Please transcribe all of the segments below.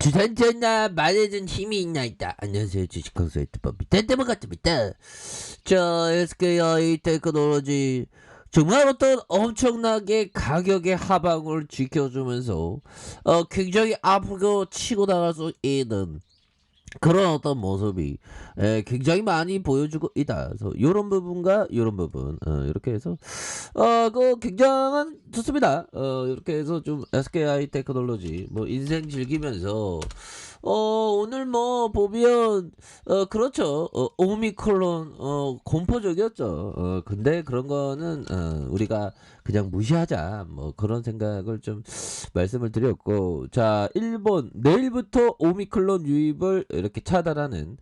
주산전나 말해준 힘이 있나 있다. 안녕하세요, 주식강사 유튜버 밑에때문 같습니다. 자, SKI 테크놀로지 정말 어떤 엄청나게 가격의 하방을 지켜주면서 굉장히 앞으로 치고 나갈 수 있는 그런 어떤 모습이 굉장히 많이 보여주고 있다. 그래서 요런 부분과 요런 부분 이렇게 해서 그 굉장한 좋습니다. 이렇게 해서 좀 SKI 테크놀로지 뭐 인생 즐기면서 오늘 뭐 보면 그렇죠. 오미크론 공포적이었죠. 근데 그런 거는 우리가 그냥 무시하자 뭐 그런 생각을 좀 말씀을 드렸고, 자, 일본 내일부터 오미크론 유입을 이렇게 차단하는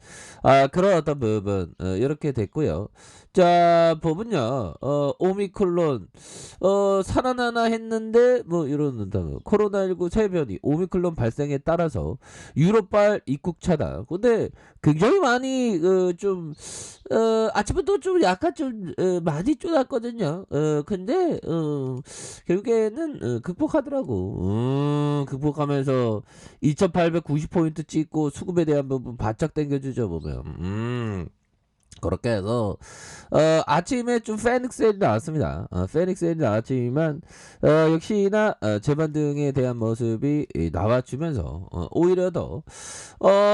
그런 어떤 부분 이렇게 됐고요. 자, 법은요, 오미크론 살아나나 했는데 뭐 이러는다. 코로나19 새 변이 오미크론 발생에 따라서 유럽발 입국 차단. 근데 굉장히 많이 좀 아침부터 좀 약간 좀 많이 쫄았거든요. 근데 결국에는 극복하더라고. 극복하면서 2890포인트 찍고 수급에 대한 부분 바짝 당겨주죠 보면. 그렇게 해서 아침에 좀 페닉 세일이 나왔습니다. 페닉 세일이 나왔지만 역시나 재반 등에 대한 모습이 나와주면서 오히려 더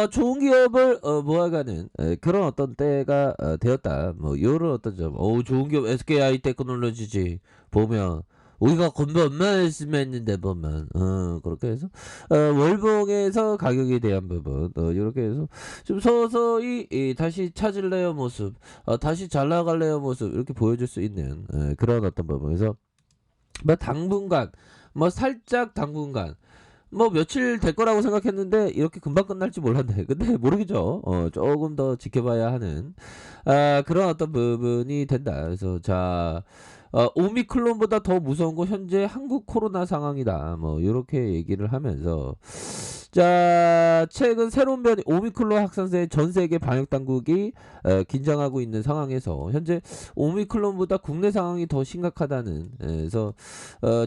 좋은 기업을 모아가는 그런 어떤 때가 되었다. 뭐 이런 어떤 점. 좋은 기업 SKI 테크놀로지지 보면 우리가 건배 얼마 열심히 했는데 보면 그렇게 해서 월봉에서 가격에 대한 부분 이렇게 해서 좀 서서히 다시 찾을래요 모습, 다시 잘 나갈래요 모습 이렇게 보여줄 수 있는 그런 어떤 부분에서 뭐 당분간 뭐 살짝 당분간 뭐 며칠 될 거라고 생각했는데 이렇게 금방 끝날지 몰랐네. 근데 모르겠죠. 조금 더 지켜봐야 하는 그런 어떤 부분이 된다. 그래서 자, 오미클론보다 더 무서운 건 현재 한국 코로나 상황이다. 뭐 이렇게 얘기를 하면서, 자, 최근 새로운 변이 오미클론 확산세에 전 세계 방역 당국이 긴장하고 있는 상황에서 현재 오미클론보다 국내 상황이 더 심각하다는, 그래서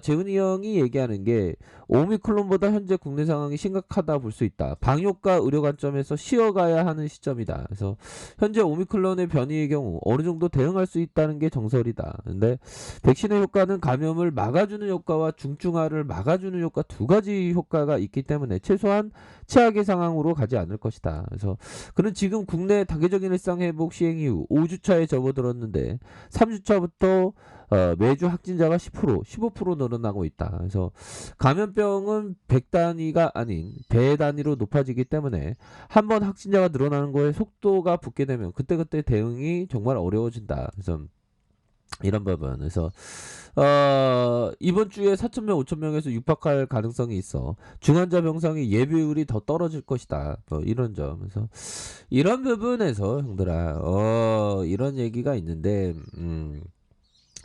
재훈이 형이 얘기하는 게 오미클론보다 현재 국내 상황이 심각하다 볼 수 있다. 방역과 의료 관점에서 쉬어가야 하는 시점이다. 그래서 현재 오미클론의 변이의 경우 어느 정도 대응할 수 있다는 게 정설이다. 근데 백신의 효과는 감염을 막아주는 효과와 중증화를 막아주는 효과 두 가지 효과가 있기 때문에 최소한 최악의 상황으로 가지 않을 것이다. 그래서 그는 지금 국내 단계적인 일상 회복 시행 이후 5주차에 접어들었는데 3주차부터 매주 확진자가 10%, 15% 늘어나고 있다. 그래서 감염병은 100단위가 아닌 배 단위로 높아지기 때문에 한번 확진자가 늘어나는 거에 속도가 붙게 되면 그때그때 대응이 정말 어려워진다. 그래서 이런 부분. 그래서 이번 주에 4,000명, 5,000명에서 육박할 가능성이 있어. 중환자 병상의 예비율이 더 떨어질 것이다. 뭐 이런 점. 그래서 이런 부분에서 형들아, 이런 얘기가 있는데,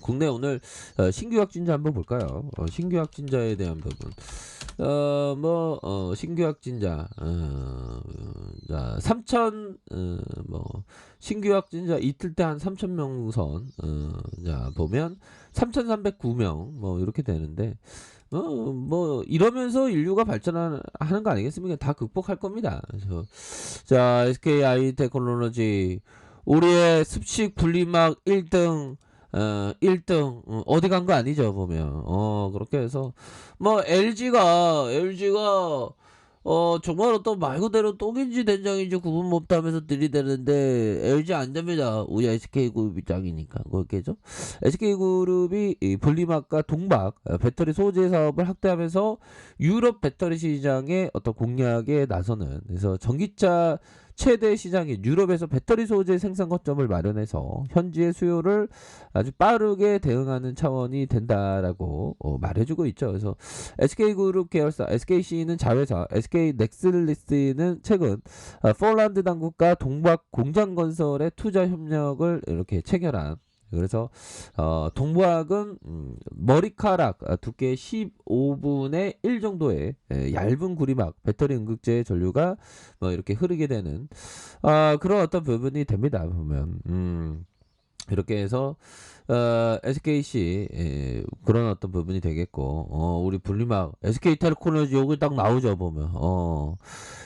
국내 오늘 신규 확진자 한번 볼까요? 신규 확진자에 대한 부분. 신규 확진자, 자, 3천, 뭐, 신규 확진자 이틀 때 한 3,000명 선, 자, 보면 3,309명, 뭐, 이렇게 되는데, 뭐, 이러면서 인류가 발전하는 거 아니겠습니까? 다 극복할 겁니다. 그래서, 자, SKI 테크놀로지, 우리의 습식 분리막 1등, 1등, 어디 간 거 아니죠, 보면. 그렇게 해서, 뭐, LG가, 정말 어떤 말 그대로 똥인지 된장인지 구분 못하면서 들이대는데, LG 안 됩니다. 우리 SK그룹이 짱이니까. 그렇게죠? SK그룹이 이 분리막과 동박, 배터리 소재 사업을 확대하면서 유럽 배터리 시장의 어떤 공략에 나서는, 그래서 전기차 최대 시장인 유럽에서 배터리 소재 생산 거점을 마련해서 현지의 수요를 아주 빠르게 대응하는 차원이 된다라고 말해주고 있죠. 그래서 SK그룹 계열사 SKC는 자회사, SK넥슬리스는 최근 폴란드 당국과 동박 공장 건설의 투자 협력을 이렇게 체결한, 그래서 동부학은 머리카락 두께 15분의 1 정도의 얇은 구리막 배터리 응급제 전류가 뭐 이렇게 흐르게 되는 그런 어떤 부분이 됩니다. 보면 이렇게 해서 SKC 그런 어떤 부분이 되겠고 우리 분리막 SK텔레콤에너지 여기 딱 나오죠 보면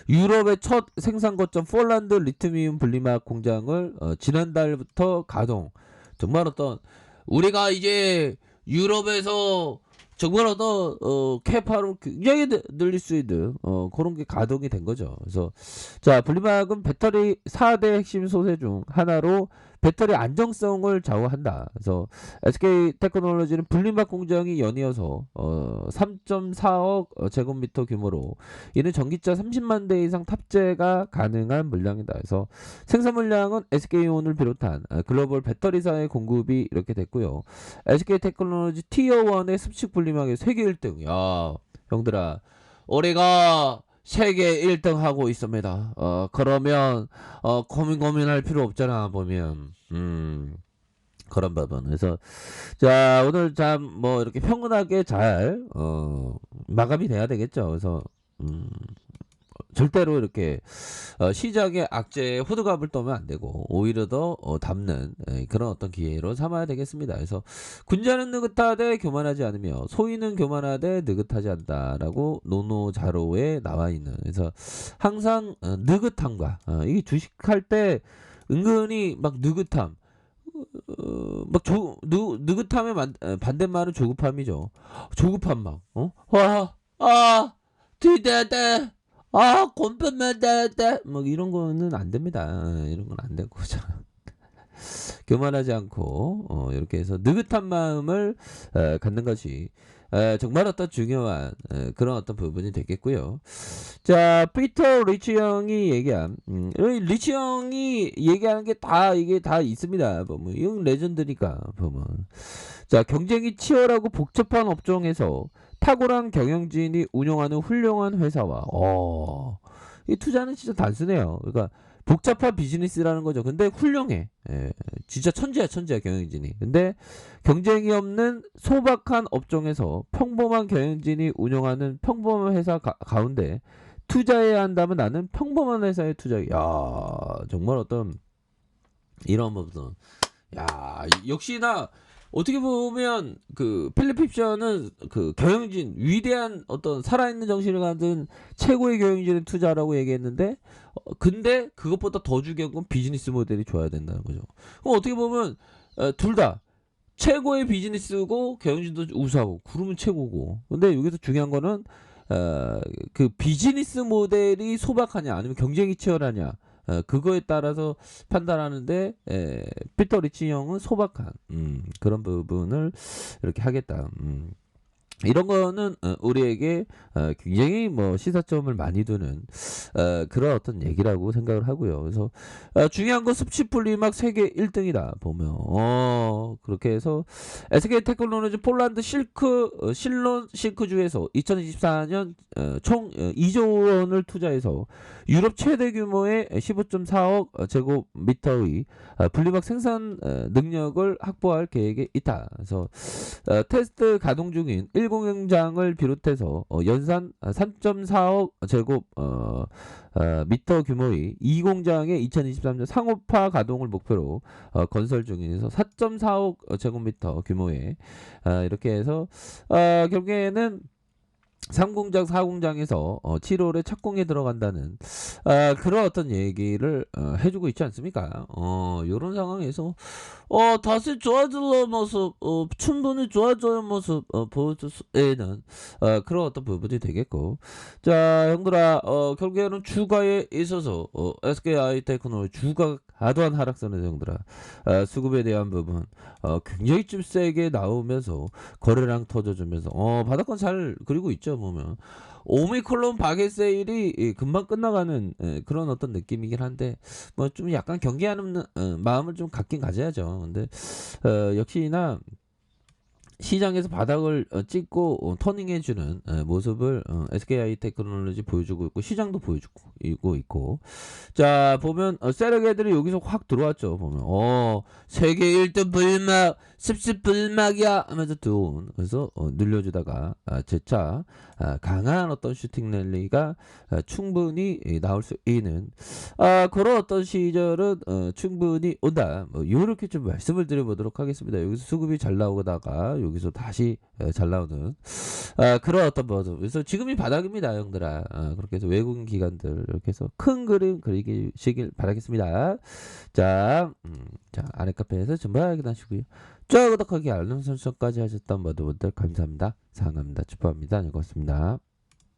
유럽의 첫 생산 거점 폴란드 리튬이온 분리막 공장을 지난달부터 가동. 정말 어떤 우리가 이제 유럽에서 정말 어떤 캐파로 굉장히 늘릴 수 있는 그런 게 가동이 된 거죠. 그래서 자 분리막은 배터리 4대 핵심 소재 중 하나로 배터리 안정성을 좌우한다. 그래서 SK테크놀로지는 분리막 공장이 연이어서 3.4억 제곱미터 규모로 이는 전기차 30만 대 이상 탑재가 가능한 물량이다. 그래서 생산 물량은 SK온을 비롯한 글로벌 배터리사의 공급이 이렇게 됐고요. SK테크놀로지 티어1의 습식 분리막의 세계 1등. 야, 형들아. 올해가 세계 1등 하고 있습니다. 그러면 고민할 필요 없잖아 보면. 그런 부분. 그래서 자 오늘 참 뭐 이렇게 평온하게 잘 마감이 돼야 되겠죠. 그래서 절대로 이렇게 시장의 악재에 호들갑을 떠면 안 되고 오히려 더 담는 그런 어떤 기회로 삼아야 되겠습니다. 그래서 군자는 느긋하되 교만하지 않으며 소인은 교만하되 느긋하지 않다라고 노노자로에 나와 있는. 그래서 항상 느긋함과 이게 주식할 때 은근히 막 느긋함 막 느긋함의 반대말은 조급함이죠. 조급함 막 뒤대대 곰편만 대대 뭐 이런 거는 안 됩니다. 이런 건 안 되고 교만하지 않고 이렇게 해서 느긋한 마음을 갖는 것이 정말 어떤 중요한 그런 어떤 부분이 되겠고요. 자, 피터 리치 형이 얘기한 리치 형이 얘기하는 게 다 이게 다 있습니다. 보면 이건 레전드니까 보면 자 경쟁이 치열하고 복잡한 업종에서 탁월한 경영진이 운영하는 훌륭한 회사와 이 투자는 진짜 단순해요. 그러니까 복잡한 비즈니스라는 거죠. 근데 훌륭해. 진짜 천재야 경영진이. 근데 경쟁이 없는 소박한 업종에서 평범한 경영진이 운영하는 평범한 회사 가운데 투자해야 한다면 나는 평범한 회사에 투자해. 야 정말 어떤 이런 부분. 야 역시나 어떻게 보면 그 필립 힙션은 그 경영진 위대한 어떤 살아있는 정신을 가진 최고의 경영진의 투자라고 얘기했는데 근데 그것보다 더 중요한 건 비즈니스 모델이 좋아야 된다는 거죠. 그럼 어떻게 보면 둘 다 최고의 비즈니스고 경영진도 우수하고 그러면 최고고 근데 여기서 중요한 거는 그 비즈니스 모델이 소박하냐 아니면 경쟁이 치열하냐 그거에 따라서 판단하는데 피터 리치 형은 소박한 그런 부분을 이렇게 하겠다. 이런 거는 우리에게 굉장히 뭐 시사점을 많이 두는 그런 어떤 얘기라고 생각을 하고요. 그래서 중요한 건 습식 분리막 세계 1등이다 보면 그렇게 해서 SK테크놀로지 폴란드 실론 실크주에서 2024년 총 2조 원을 투자해서 유럽 최대 규모의 15.4억 제곱미터의 분리막 생산 능력을 확보할 계획에 있다. 그래서 테스트 가동 중인 1공장을 비롯해서 연산 3.4억 제곱 미터 규모의 2공장의 2023년 상업화 가동을 목표로 건설 중에서 4.4억 제곱미터 규모의 이렇게 해서 결국에는 3공장, 4공장에서 7월에 착공에 들어간다는 그런 어떤 얘기를 해주고 있지 않습니까? 이런 상황에서 다시 좋아질 모습, 충분히 좋아질 모습 보여줄 수에는 그런 어떤 부분이 되겠고, 자 형들아, 결국에는 주가에 있어서 SK하이테크놀로지 주가 과도한 하락선에서 형들아 수급에 대한 부분 굉장히 좀 세게 나오면서 거래량 터져주면서 바닥권 잘 그리고 있죠 보면 오미크론 박애 세일이 금방 끝나가는 그런 어떤 느낌이긴 한데 뭐 좀 약간 경계하는 마음을 좀 갖긴 가져야죠. 근데 역시나 시장에서 바닥을 찍고 터닝해주는 모습을 SKI 테크놀로지 보여주고 있고 시장도 보여주고 있고 자 보면 세력 애들이 여기서 확 들어왔죠. 보면 세계 1등 불막 습습 불막이야 하면서 들어온 그래서 늘려주다가 재차 강한 어떤 슈팅 랠리가 충분히 나올 수 있는 그런 어떤 시절은 충분히 온다. 뭐 이렇게 좀 말씀을 드려보도록 하겠습니다. 여기서 수급이 잘 나오다가 여기서 다시 잘 나오는 그런 어떤 모습. 그래서 지금이 바닥입니다, 형들아. 그렇게 해서 외국인 기관들 이렇게 해서 큰 그림 그리시길 바라겠습니다. 자, 자 아래 카페에서 전부 확인하시고요. 좋아요, 구독하기, 알림 설정까지 하셨던 모든 분들 감사합니다. 사랑합니다. 축복합니다. 고맙습니다.